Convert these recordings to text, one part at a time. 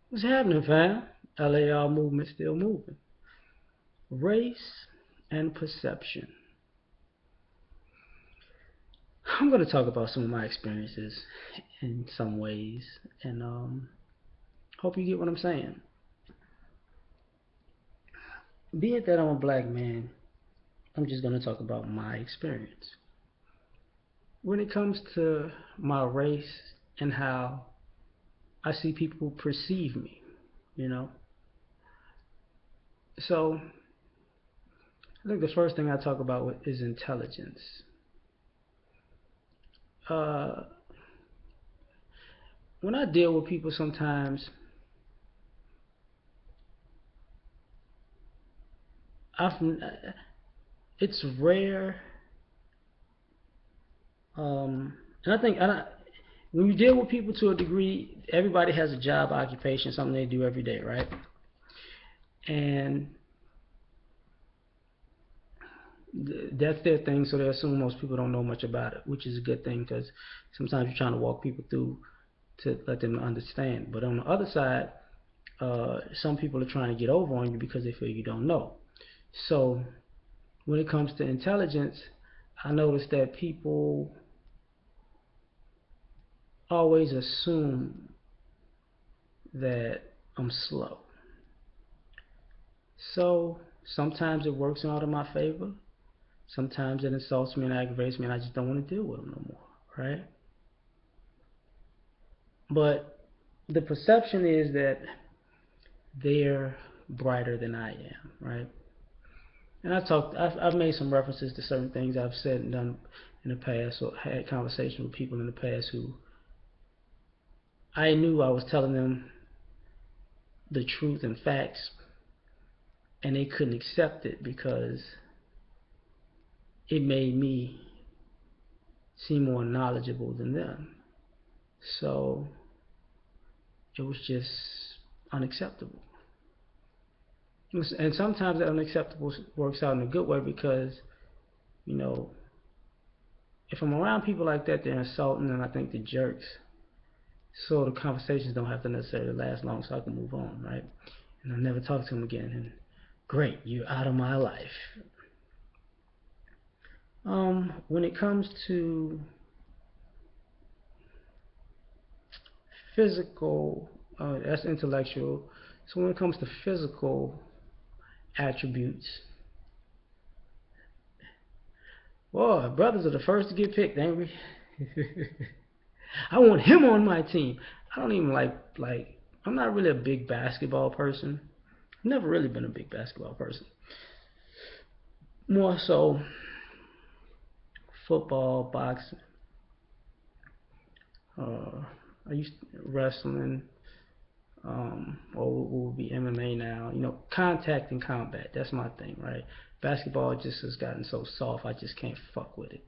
What's happening, fam? L.A.R movement still moving. Race and perception. I'm going to talk about some of my experiences in some ways, and hope you get what I'm saying. Be it that I'm a black man, I'm just going to talk about my experience. When it comes to my race and how I see people perceive me, you know. So I think the first thing I talk about is intelligence. Uh, when I deal with people, sometimes I've, it's rare. And I think when you deal with people to a degree, everybody has a job, occupation, something they do every day, right? And that's their thing, so they assume most people don't know much about it, which is a good thing because sometimes you're trying to walk people through to let them understand. But on the other side, some people are trying to get over on you because they feel you don't know. So when it comes to intelligence, I notice that people always assume that I'm slow. So sometimes it works out in my favor. Sometimes it insults me and aggravates me, and I just don't want to deal with them no more, right? But the perception is that they're brighter than I am, right? And I've made some references to certain things I've said and done in the past, or had conversations with people in the past who I knew I was telling them the truth and facts, and they couldn't accept it because it made me seem more knowledgeable than them. So it was just unacceptable. And sometimes that unacceptable works out in a good way because, you know, if I'm around people like that, they're insulting and I think they're jerks. So the conversations don't have to necessarily last long so I can move on, right? And I never talk to them again. And great, you're out of my life. When it comes to physical, that's intellectual. So when it comes to physical attributes, boy, brothers are the first to get picked, ain't we? I want him on my team. I don't even like. I'm not really a big basketball person. I've never really been a big basketball person. More so football, boxing. Uh, I used wrestling, or what would be MMA now. You know, contact and combat. That's my thing, right? Basketball just has gotten so soft. I just can't fuck with it.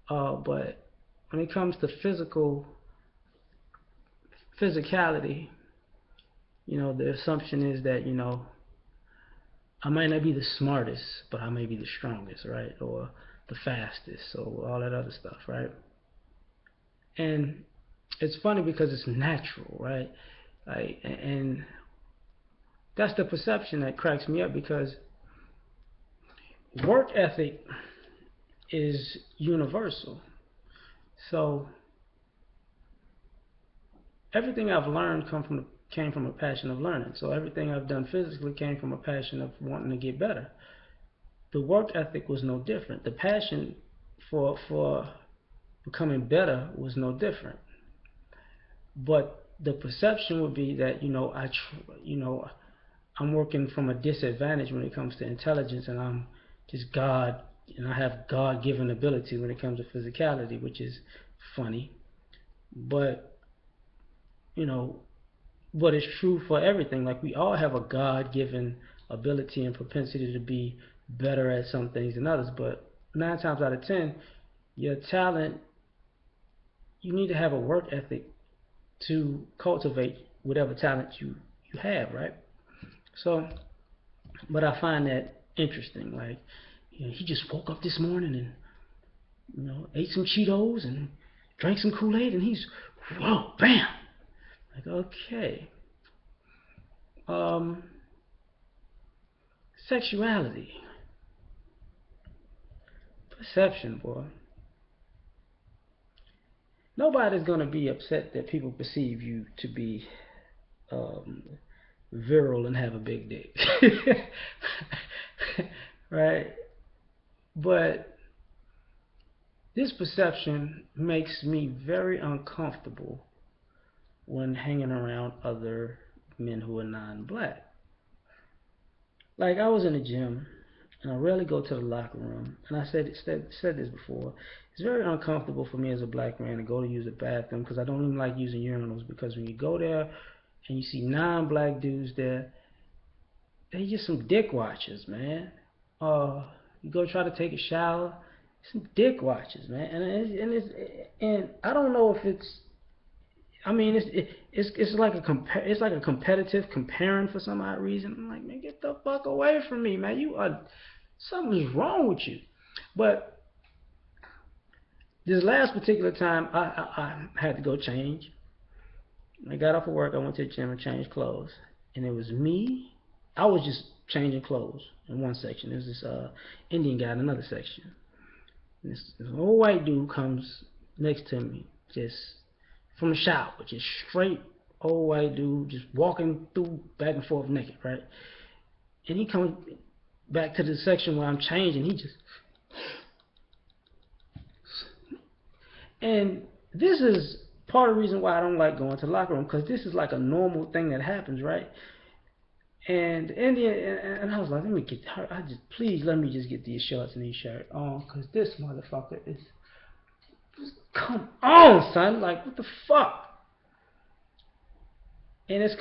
But when it comes to physicality, the assumption is that I might not be the smartest, but I may be the strongest, right? Or the fastest, or all that other stuff, right? And it's funny because it's natural, right? And that's the perception that cracks me up because work ethic is universal. So everything I've learned came from a passion of learning. So everything I've done physically came from a passion of wanting to get better. The work ethic was no different. The passion for becoming better was no different. But the perception would be that I'm working from a disadvantage when it comes to intelligence, and I'm just God, and I have God-given ability when it comes to physicality, which is funny. But you know, but it's true for everything. Like we all have a God-given ability and propensity to be better at some things than others. But 9 times out of 10, your talent, you need to have a work ethic to cultivate whatever talent you have, right? So, but I find that interesting. Like, he just woke up this morning and ate some Cheetos and drank some Kool Aid, and he's whoa, bam. Like, okay. Um, Sexuality, perception, boy. Nobody's gonna be upset that people perceive you to be um, virile and have a big dick, right? But this perception makes me very uncomfortable when hanging around other men who are non-black. Like I was in the gym, and I rarely go to the locker room. And I said this before. It's very uncomfortable for me as a black man to go to use a bathroom because I don't even like using urinals. Because when you go there and you see non-black dudes there, they just some dick watchers, man. You go try to take a shower, some dick watchers, man. And I don't know if it's. I mean, it's like it's like a competitive comparing for some odd reason. I'm like, man, get the fuck away from me, man. You are something's wrong with you. But this last particular time, I had to go change. I got off of work. I went to the gym and changed clothes, and it was me. I was just changing clothes in one section. There's this Indian guy in another section. This old white dude comes next to me, just from the shower, just straight old white dude, just walking through back and forth naked, right? And he comes back to the section where I'm changing. He just and this is part of the reason why I don't like going to the locker room because this is like a normal thing that happens, right? And Indian and I was like, let me get her. I just please let me just get these shorts and these shirt on because this motherfucker is come on, son. Like what the fuck? And it's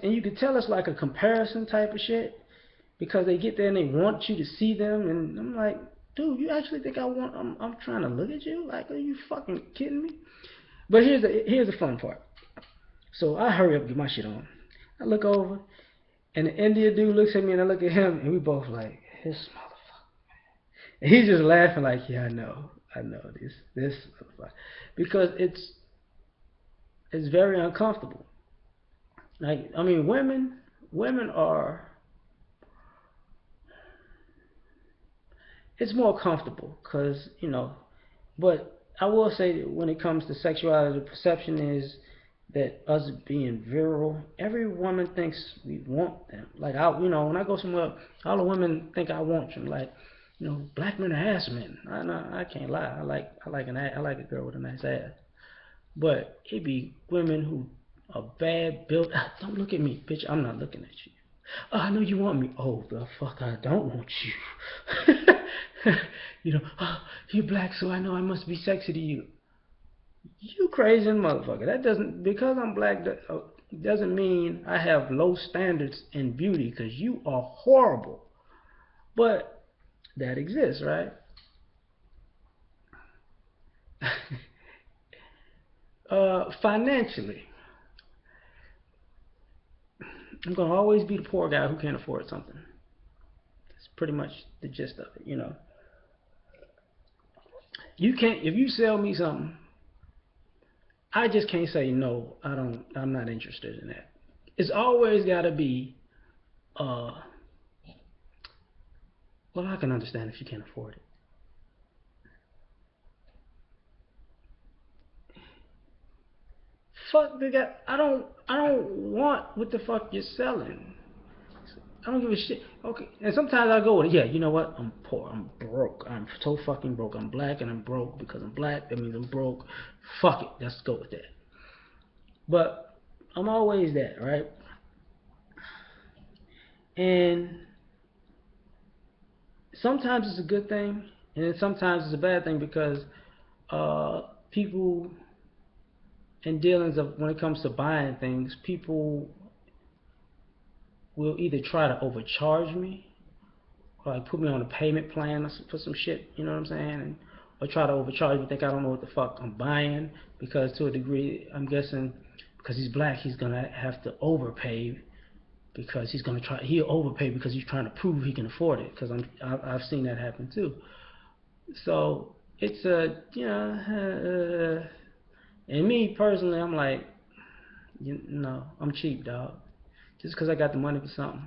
and you can tell it's like a comparison type of shit because they get there and they want you to see them and I'm like, dude, you actually think I'm trying to look at you? Like, are you fucking kidding me? But here's the fun part. So I hurry up and get my shit on. I look over and the Indian dude looks at me and I look at him and we both like, this motherfucker. And he's just laughing like, yeah, I know this motherfucker. Because it's very uncomfortable. Like, I mean, women are, it's more comfortable because, but I will say that when it comes to sexuality, the perception is that us being virile, every woman thinks we want them. Like, when I go somewhere, all the women think I want them. Like, black men are ass men. I can't lie. I like a girl with a nice ass. But it be women who are bad built. Don't look at me, bitch. I'm not looking at you. Oh, I know you want me. Oh, the fuck, I don't want you. Oh, you're black, so I know I must be sexy to you. You crazy motherfucker. That doesn't, because I'm black, doesn't mean I have low standards in beauty, because you are horrible. But that exists, right? Financially, I'm going to always be the poor guy who can't afford something. That's pretty much the gist of it. You can't, if you sell me something, I just can't say no. I'm not interested in that. It's always got to be, uh, well, I can understand if you can't afford it. Fuck the guy. I don't want what the fuck you're selling. I don't give a shit. Okay, and sometimes I go, yeah, you know what? I'm poor. I'm broke. I'm so fucking broke. I'm black and I'm broke because I'm black. That means I'm broke. Fuck it. Let's go with that. But I'm always that, right? And sometimes it's a good thing, and then sometimes it's a bad thing because people in dealings of when it comes to buying things, people will either try to overcharge me or like put me on a payment plan for some shit, you know what I'm saying? Or try to overcharge me, think I don't know what the fuck I'm buying because to a degree, I'm guessing because he's black, he's gonna have to overpay because he'll overpay because he's trying to prove he can afford it because I've seen that happen too. So it's and me personally, I'm like, I'm cheap, dog. Just because I got the money for something,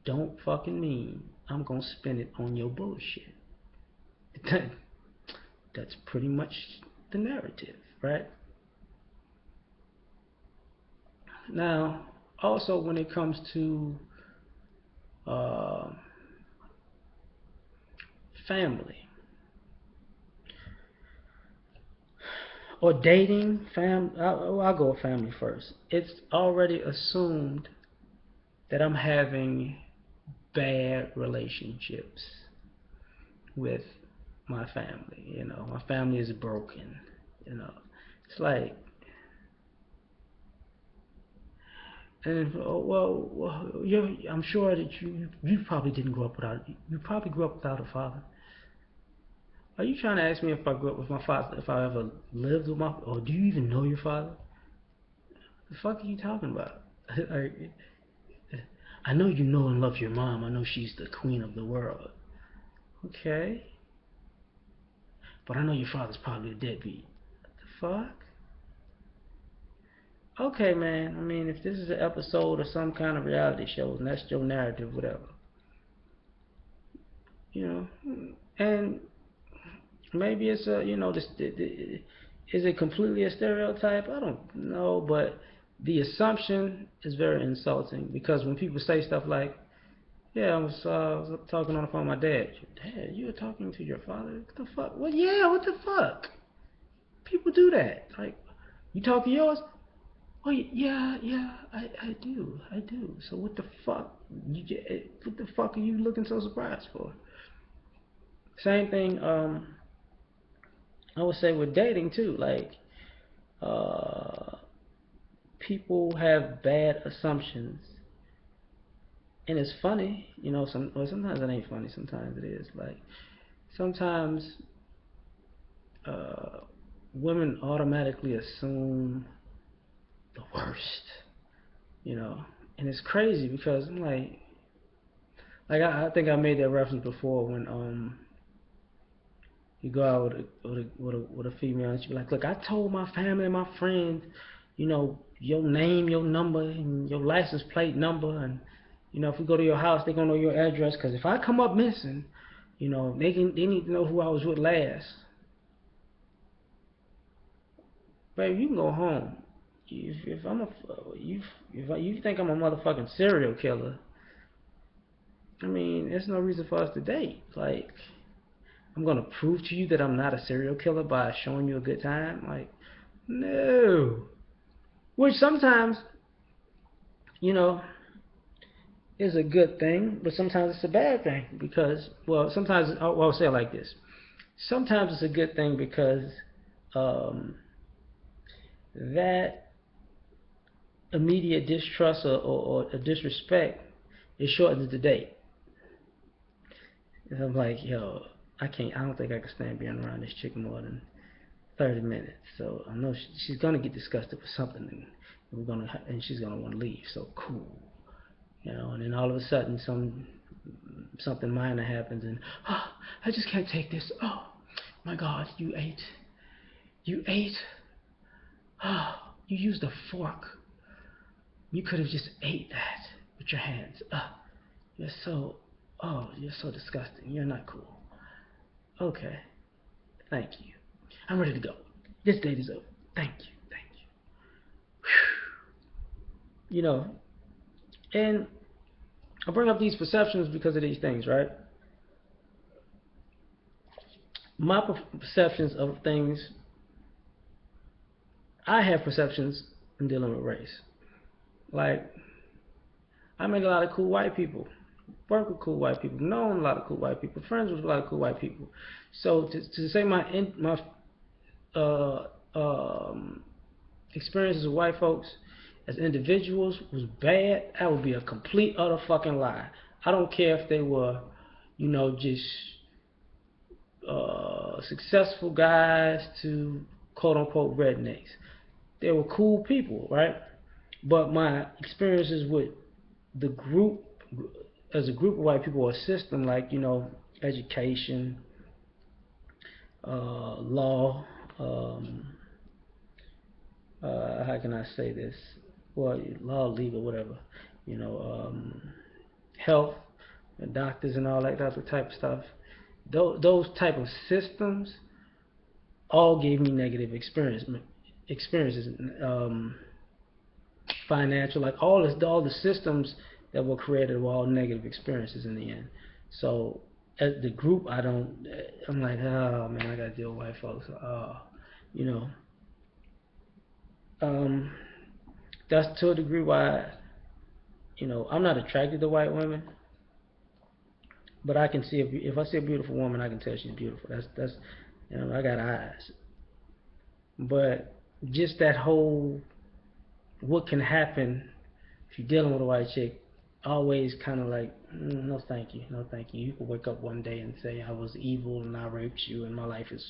don't fucking mean I'm gonna spend it on your bullshit. That's pretty much the narrative, right? Now, also when it comes to uh, family or dating, I'll go with family first. It's already assumed that I'm having bad relationships with my family. My family is broken. You know, it's like, and I'm sure that you probably didn't grow up without you probably grew up without a father. Are you trying to ask me if I grew up with my father, if I ever lived with or do you even know your father? The fuck are you talking about? I know you know and love your mom. I know she's the queen of the world. Okay, but I know your father's probably a deadbeat. What the fuck? Okay, man. I mean, if this is an episode of some kind of reality show, and that's your narrative, whatever. You know, and maybe it's is it completely a stereotype? I don't know, but the assumption is very insulting because when people say stuff like, "Yeah, I was talking on the phone with my dad." Dad, you were talking to your father? What the fuck? Well, yeah, what the fuck? People do that. Like, you talk to yours? Oh yeah, yeah, I do. So what the fuck? What the fuck are you looking so surprised for? Same thing. I would say with dating too. Like, uh, people have bad assumptions, and it's funny. Sometimes it ain't funny. Sometimes it is. Like, sometimes uh, women automatically assume the worst. You know, and it's crazy because I'm like I think I made that reference before when you go out with a female and she be like, look, I told my family and my friends, your name, your number, and your license plate number, and if we go to your house, they're gonna know your address. Cause if I come up missing, they need to know who I was with last. Baby, you can go home. If I'm a if you think I'm a motherfucking serial killer, I mean, there's no reason for us to date. Like, I'm gonna prove to you that I'm not a serial killer by showing you a good time. Like, no. Which sometimes, you know, is a good thing, but sometimes it's a bad thing because, well, sometimes I'll say it like this. Sometimes it's a good thing because um, that immediate distrust or disrespect, it shortens the date. And I'm like, yo, I don't think I can stand being around this chick more than 30 minutes. So I know she's gonna get disgusted with something, and she's gonna want to leave. So cool, And then all of a sudden, something minor happens, and I just can't take this. Oh my God, you ate. You used a fork. You could have just ate that with your hands. You're so, you're so disgusting. You're not cool. Okay, thank you. I'm ready to go. This date is over. Thank you, thank you. Whew. And I bring up these perceptions because of these things, right? My perceptions of things, I have perceptions in dealing with race. Like, I met a lot of cool white people, work with cool white people, known a lot of cool white people, friends with a lot of cool white people. So to say my uh, um, experiences with white folks as individuals was bad, that would be a complete utter fucking lie. I don't care if they were, just successful guys to quote unquote rednecks. They were cool people, right? But my experiences with the group, as a group of white people, or a system like, education, law, how can I say this? well, law, legal, whatever, you know, health, and doctors and all that other type of stuff. Those type of systems all gave me negative experiences. Financial, like all the systems that were created were all negative experiences in the end. So as the group, I'm like, oh man, I gotta deal with white folks. You know, um, that's to a degree why, I'm not attracted to white women, but I can see if I see a beautiful woman, I can tell she's beautiful. That's I got eyes, but just that whole what can happen if you're dealing with a white chick, always kind of like, no thank you, no thank you. You could wake up one day and say I was evil and I raped you and my life is,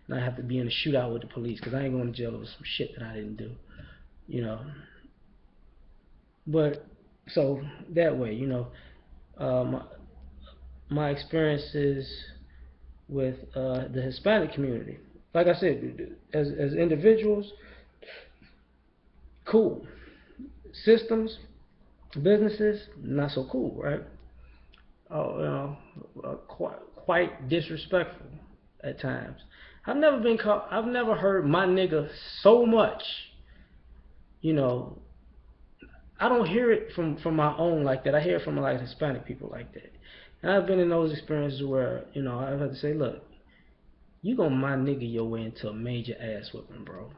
and I have to be in a shootout with the police because I ain't going to jail over some shit that I didn't do, you know. But so that way, my experiences with the Hispanic community, like I said, as individuals, cool. Systems, businesses, not so cool, right? Quite disrespectful at times. I've never heard my nigga so much. You know, I don't hear it from my own like that. I hear it from like Hispanic people like that. And I've been in those experiences where I've had to say, look, you gonna my nigga your way into a major ass whipping, bro.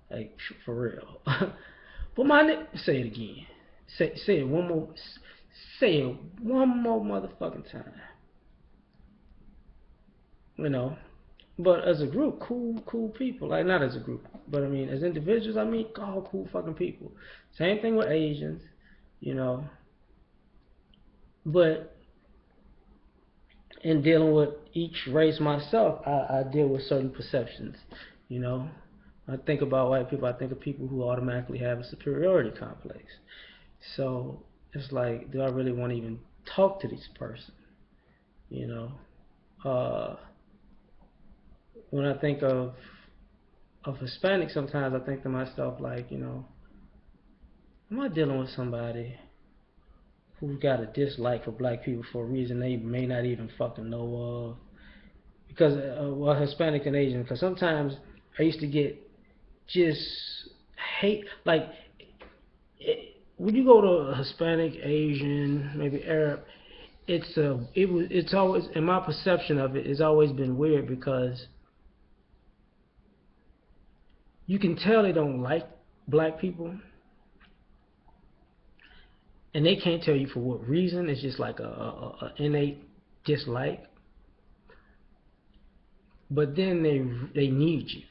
Like for real. But my nigga, say it again. Say it one more. Say it one more motherfucking time. You know. But as a group, cool people. Like not as a group, but I mean as individuals, I mean all cool fucking people. Same thing with Asians, you know. But in dealing with each race myself, I deal with certain perceptions, you know. I think about white people, I think of people who automatically have a superiority complex. So it's like, do I really want to even talk to this person? You know, when I think of Hispanic, sometimes I think to myself like, am I dealing with somebody who's got a dislike for black people for a reason they may not even fucking know of? Because well, Hispanic and Asian. Because sometimes I used to get just hate like when you go to a Hispanic, Asian, maybe Arab, it's always, in my perception of it, it's always been weird because you can tell they don't like black people, and they can't tell you for what reason. It's just like a innate dislike. But then they need you.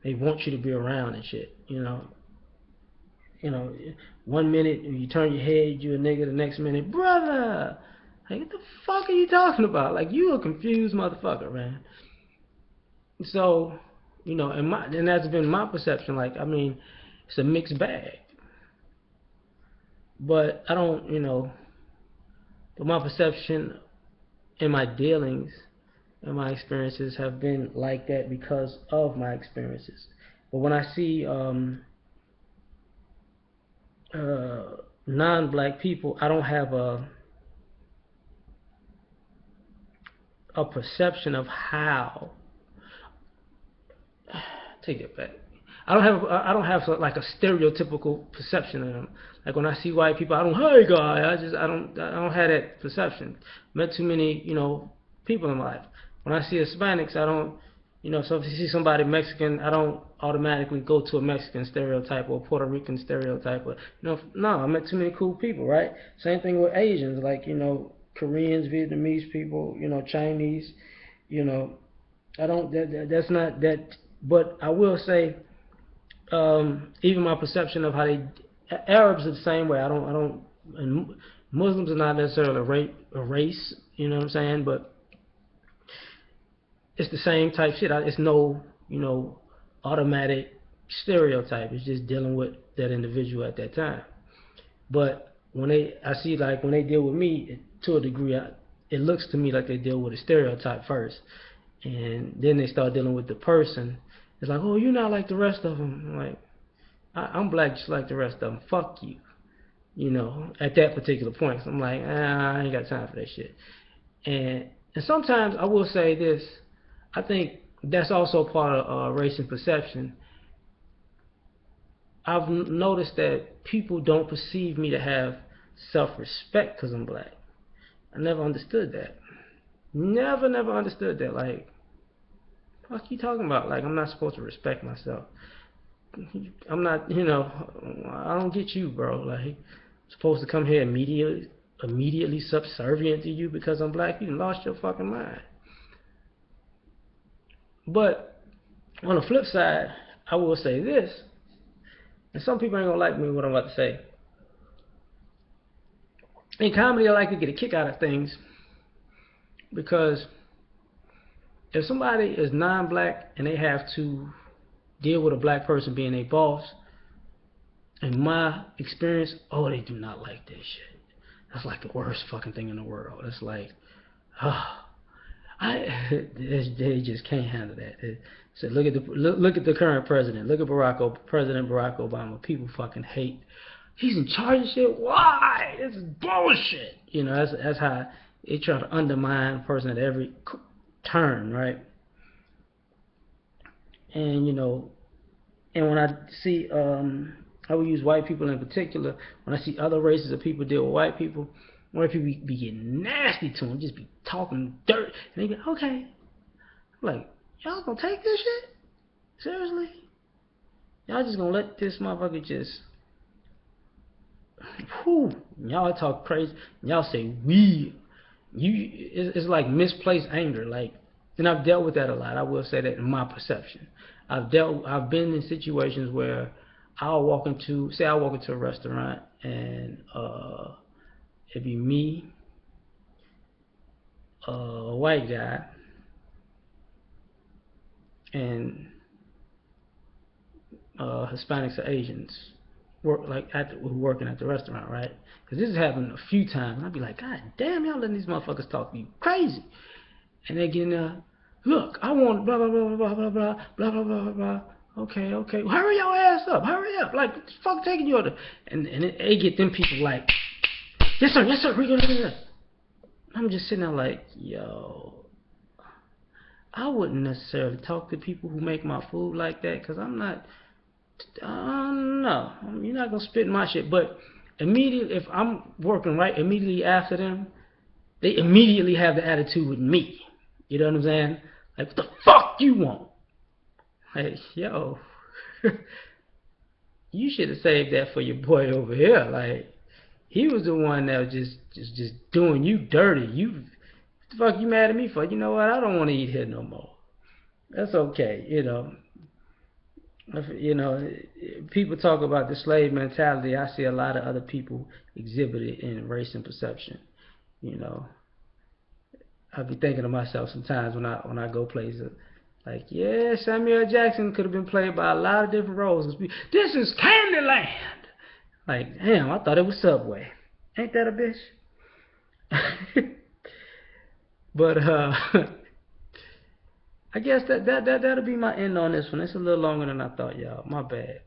They want you to be around and shit. You know, 1 minute you turn your head, you a nigga. The next minute, brother. Like, what the fuck are you talking about? Like, you a confused motherfucker, man. So, and that's been my perception. Like, I mean, it's a mixed bag. But I don't, but my perception and my dealings and my experiences have been like that because of my experiences. But when I see non-black people, I don't have a perception of how. Take it back. I don't have like a stereotypical perception of them. Like when I see white people, I don't, hey guy, I don't have that perception. Met too many people in my life. When I see Hispanics, I don't, so if you see somebody Mexican, I don't automatically go to a Mexican stereotype or a Puerto Rican stereotype. Or, no, I met too many cool people, right? Same thing with Asians, like Koreans, Vietnamese people, Chinese, you know. I don't. That's not that. But I will say, even my perception of how Arabs are the same way. I don't. And Muslims are not necessarily a race. You know what I'm saying? But it's the same type shit. It's no, automatic stereotype. It's just dealing with that individual at that time. But I see like when they deal with me, to a degree, it looks to me like they deal with a stereotype first, and then they start dealing with the person. It's like, oh, you're not like the rest of them. I'm like, I'm black just like the rest of them. Fuck you. You know, at that particular point. So I'm like, I ain't got time for that shit. And sometimes I will say this. I think that's also part of race and perception. I've noticed that people don't perceive me to have self-respect because I'm black. I never understood that. Never understood that. Like, what you talking about? Like, I'm not supposed to respect myself. I'm not, I don't get you, bro. Like, I'm supposed to come here immediately subservient to you because I'm black. You lost your fucking mind. But on the flip side, I will say this, and some people ain't gonna like me what I'm about to say. In comedy, I like to get a kick out of things because if somebody is non-black and they have to deal with a black person being a boss, in my experience, oh, they do not like that shit. That's like the worst fucking thing in the world. It's like, they just can't handle that. So look at the current president. Look at President Barack Obama. People fucking hate. He's in charge of shit. Why? This is bullshit. That's how they try to undermine a person at every turn, right? And and when I see, I will use white people in particular. When I see other races of people deal with white people people be getting nasty to them, just be talking dirt, and they be okay. I'm like, y'all gonna take this shit? Seriously? Y'all just gonna let this motherfucker just, whew, y'all talk crazy, y'all say it's like misplaced anger, like, and I've dealt with that a lot. I will say that in my perception. I've been in situations where I walk into a restaurant and it'd be me, a white guy, and Hispanics or Asians working at the restaurant, right? Because this has happened a few times, and I'd be like, God damn, y'all letting these motherfuckers talk to you crazy. And they get in there, look, I want blah blah blah blah blah blah blah blah blah blah. Okay, hurry your ass up, hurry up, like what the fuck taking you over? And they get them people like, yes sir, we gonna do that. I'm just sitting there like, yo, I wouldn't necessarily talk to people who make my food like that because I'm not. No, you're not gonna spit my shit. But immediately, if I'm working right, immediately after them, they immediately have the attitude with me. You know what I'm saying? Like, what the fuck you want? Like, yo, you should have saved that for your boy over here. Like, he was the one that was just doing you dirty. What the fuck you mad at me for? You know what? I don't want to eat here no more. That's okay. People talk about the slave mentality. I see a lot of other people exhibit it in race and perception. I be thinking to myself sometimes when I go places, like, yeah, Samuel Jackson could have been played by a lot of different roles. This is Candyland. Like, damn, I thought it was Subway. Ain't that a bitch? But I guess that'll be my end on this one. It's a little longer than I thought, y'all. My bad.